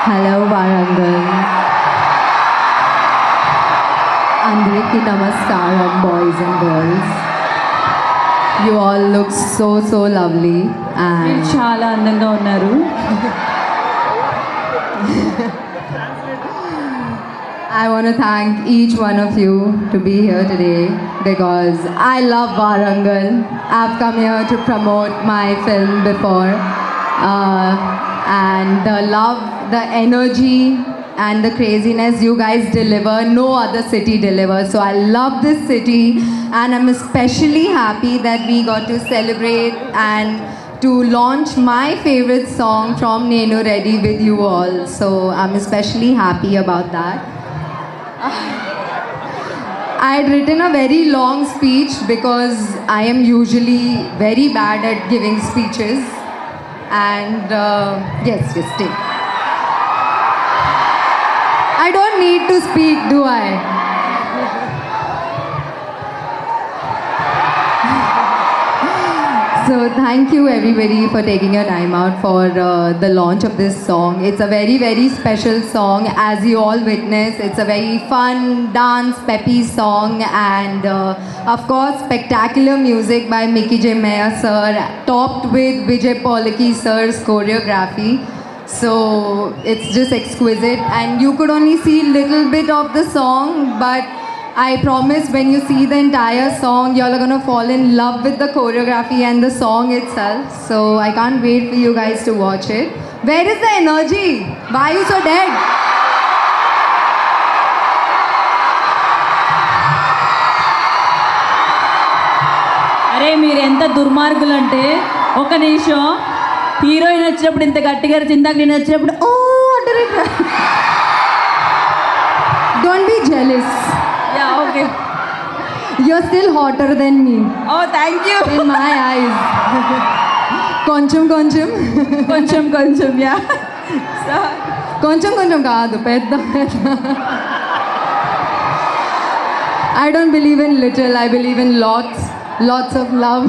Hello, Varangal. Andriki Namaskaram, boys and girls. You all look so lovely మీరు and చాలా అందంగా ఉన్నారు. I want to thank each one of you to be here today because I love Varangal. I've come here to promote my film before and the love, the energy and the craziness you guys deliver, no other city delivers. So I love this city and I'm especially happy that we got to celebrate and to launch my favorite song from Nenu Reddy with you all. So I'm especially happy about that. I had written a very long speech because I am usually very bad at giving speeches. And yes, stay. I don't need to speak, do I? So thank you everybody for taking your time out for the launch of this song. It's a very special song as you all witness. It's a very fun, dance, peppy song and of course spectacular music by Mickey J. Meyer sir topped with Vijay Polaki sir's choreography. So it's just exquisite and you could only see little bit of the song but I promise when you see the entire song, y'all are gonna fall in love with the choreography and the song itself. So I can't wait for you guys to watch it. Where is the energy? Why are you so dead? అరే మీరు ఎంత దుర్మార్గులు అంటే ఒక నిమిషం heroine వచ్చినప్పుడు ఇంత గట్టిగా ఇందాక నేను వచ్చినప్పుడు Oh, under it. Don't be jealous. Yeah okay You're still hotter than me oh thank you in my eyes. కొంచెం కొంచెం కొంచెం యా కొంచెం కాదు పెద్ద I don't believe in little, I believe in lots of love.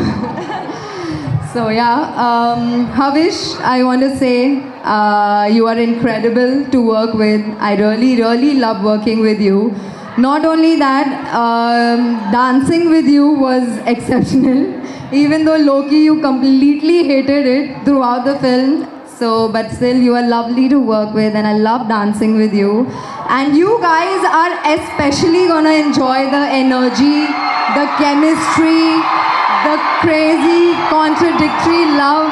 So yeah, Havish, I want to say you are incredible to work with. I really love working with you. Not only that, dancing with you was exceptional. Even though Loki, you completely hated it throughout the film. So, but still, you are lovely to work with, and I love dancing with you. And you guys are especially gonna enjoy the energy, the chemistry, the crazy, contradictory love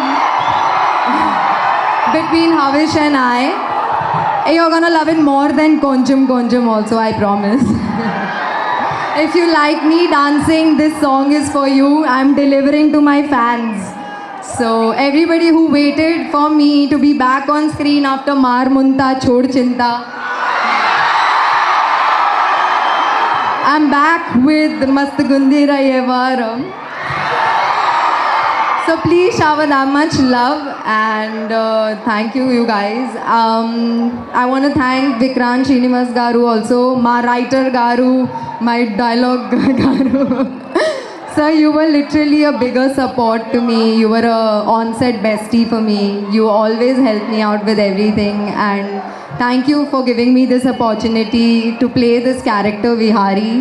between Havish and I. You're gonna love it more than Koncham also, I promise. If you like me dancing, this song is for you. I'm delivering to my fans. So everybody who waited for me to be back on screen after Mar Munta Chod Chinta, I'm back with Mast Gundira Yevaram. So please shower that much love and thank you guys. I want to thank Vikrant Srinivas Garu also, my writer Garu, my dialogue Garu. Sir, you were literally a bigger support to me. You were a on-set bestie for me. You always helped me out with everything and thank you for giving me this opportunity to play this character Vihari.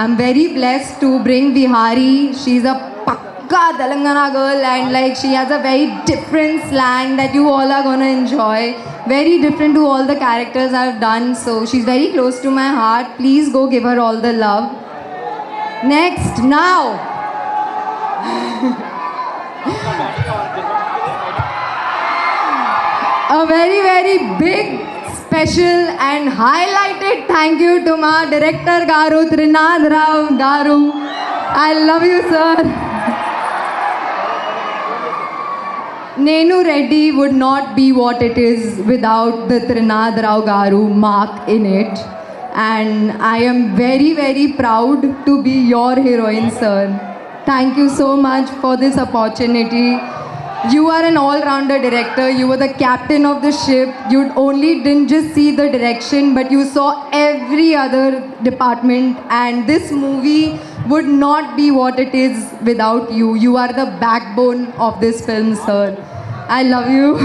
I'm very blessed to bring Vihari. She's a Pakka Telangana girl and like she has a very different slang that you all are gonna enjoy. Very different to all the characters I've done. So she's very close to my heart. Please go give her all the love. Next, now. A very big, special and highlighted thank you to my director Garu, Trinad Rao Garu. I love you, sir. Nenu Reddy would not be what it is without the Trinad Rao Garu mark in it. And I am very proud to be your heroine, sir. Thank you so much for this opportunity. You are an all-rounder director. You were the captain of the ship. You didn't just see the direction, but you saw every other department. And this movie would not be what it is without you. You are the backbone of this film, sir. I love you.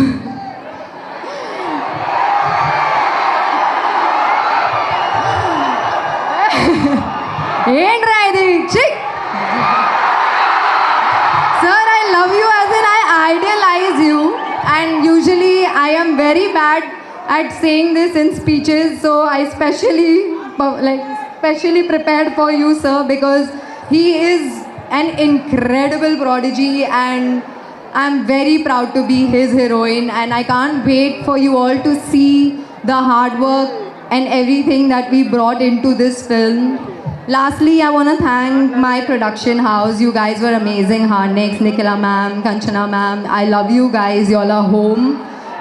ఏంట్రా ఇది చిక్ Sir, I love you as in I idealize you, and usually I am very bad at saying this in speeches, so I specially prepared for you, sir, because he is an incredible prodigy, and I'm very proud to be his heroine, and I can't wait for you all to see the hard work and everything that we brought into this film. Lastly, I want to thank my production house. You guys were amazing. Harnex, Nikhila ma'am, Kanchana ma'am. I love you guys. You all are home,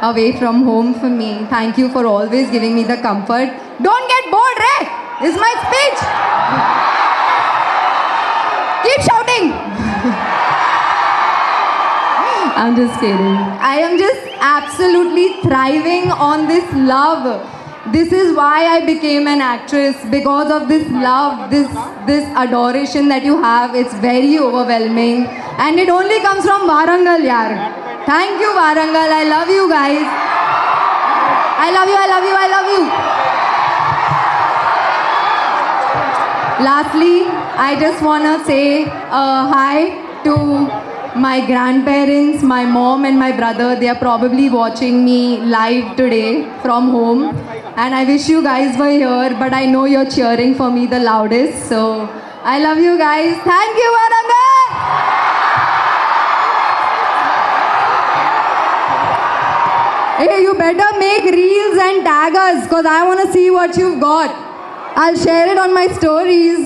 away from home for me. Thank you for always giving me the comfort. Don't get bored, right? This is my speech. Keep shouting. I'm just kidding. I am just absolutely thriving on this love. This is why I became an actress, because of this love, this adoration that you have. It's very overwhelming, and it only comes from Warangal, yaar. Thank you, Warangal. I love you guys. I love you, I love you, I love you. Lastly, I just want to say hi to my grandparents, my mom and my brother. They are probably watching me live today from home. And I wish you guys were here, but I know you're cheering for me the loudest. So I love you guys. Thank you, Warangal. Hey, you better make reels and tag us, because I want to see what you've got. I'll share it on my stories.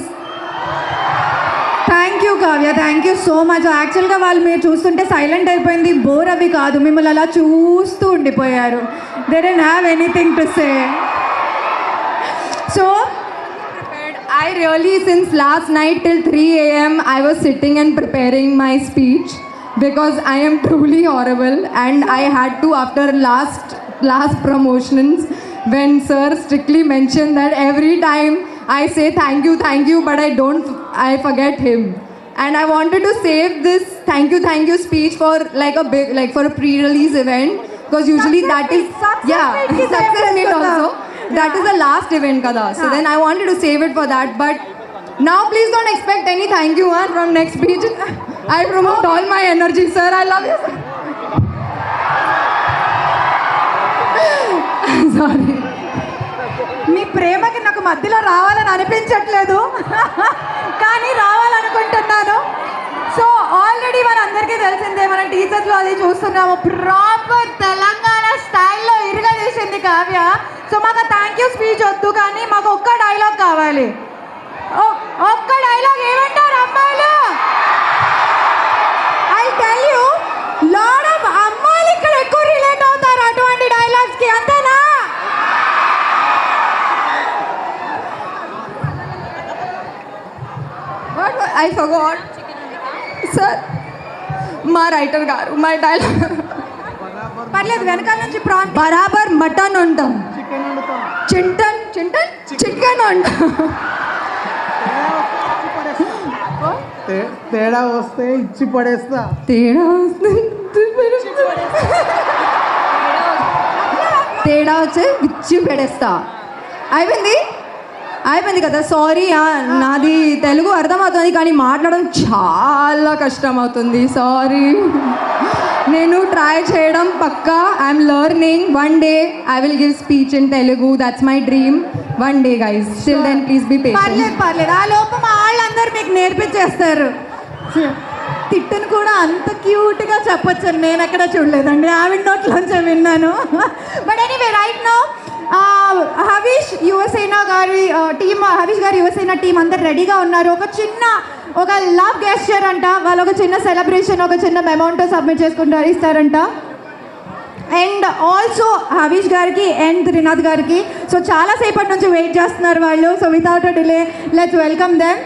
Thank you Kavya, thank you so much. యాక్చువల్గా వాళ్ళు మీరు చూస్తుంటే silent అయిపోయింది, bore అవి కాదు, మిమ్మల్ని అలా చూస్తూ ఉండిపోయారు. They don't have anything to say. So I really, since last night till 3 a.m., I was sitting and preparing my speech, because I am truly horrible, and I had to, after last promotions, when sir strictly mentioned that every time I say thank you, but I forget him. And I wanted to save this thank you speech for for a pre-release event, because usually that is success meet also. That is the last event kada. So then I wanted to save it for that, but now please don't expect any thank you from next speech. I promote all my energy, sir. I love you. Sorry. మీ ప్రేమకి నాకు మధ్యలో రావాలని అనిపించట్లేదు, కానీ రావాలనుకుంటున్నాను. So already మనందరికీ తెలిసిందే, మన టీచర్స్లో అది చూస్తున్నాము, ప్రాపర్ తెలంగాణ స్టైల్లో ఇరగదీసింది కావ్య. సో మాకు థ్యాంక్ యూ స్పీచ్ వద్దు, కానీ మాకు ఒక్క డైలాగ్ కావాలి. ఒక్క డైలాగ్ ఏమంటారు అమ్మాయిలు? I tell you, lot of అమ్మాయిలు ఇక్కడ ఎక్కువ రిలేట్ అవుతారు అటువంటి డైలాగ్స్కి, అంతేనా? What? I forgot. Sir, మా రైటర్ గారు, మా డైలాగ్ పర్లేదు, వెనకాల నుంచి ప్రాన్ బరాబర్ మటన్ ఉంటాం, చికెన్ ఉంటాం. తేడా వస్తే ఇచ్చి పడేస్తా. తేడా వచ్చే ఇచ్చి పెడేస్తా. అయిపోయింది కదా. సారీ, నాది తెలుగు అర్థమవుతుంది, కానీ మాట్లాడడం చాలా కష్టం అవుతుంది. సారీ. నేను ట్రై చేయడం పక్కా. I'm learning. One day I will give speech in Telugu. That's my dream. One day guys. Still then please be patient. పర్లేదు. ఆ లోపు మా వాళ్ళందరూ మీకు నేర్పించేస్తారు. తిట్టును కూడా అంత క్యూట్గా చెప్పొచ్చు నేను ఎక్కడ చూడలేదండి, ఆవిడ నోట్లోంచి విన్నాను. But anyway, right now Harish Yuvasena గారి టీమ్, హరీష్ గారి యువసేన టీం అందరు రెడీగా ఉన్నారు. ఒక లవ్ గెస్చర్ అంట, వాళ్ళు ఒక చిన్న సెలబ్రేషన్, ఒక చిన్న అమౌంట్ సబ్మిట్ చేసుకుంటారు, ఇస్తారంట. అండ్ ఆల్సో హరీష్ గారికి అండ్ త్రినాథ్ గారికి. సో చాలాసేపటి నుంచి వెయిట్ చేస్తున్నారు వాళ్ళు. So without a delay let's welcome them.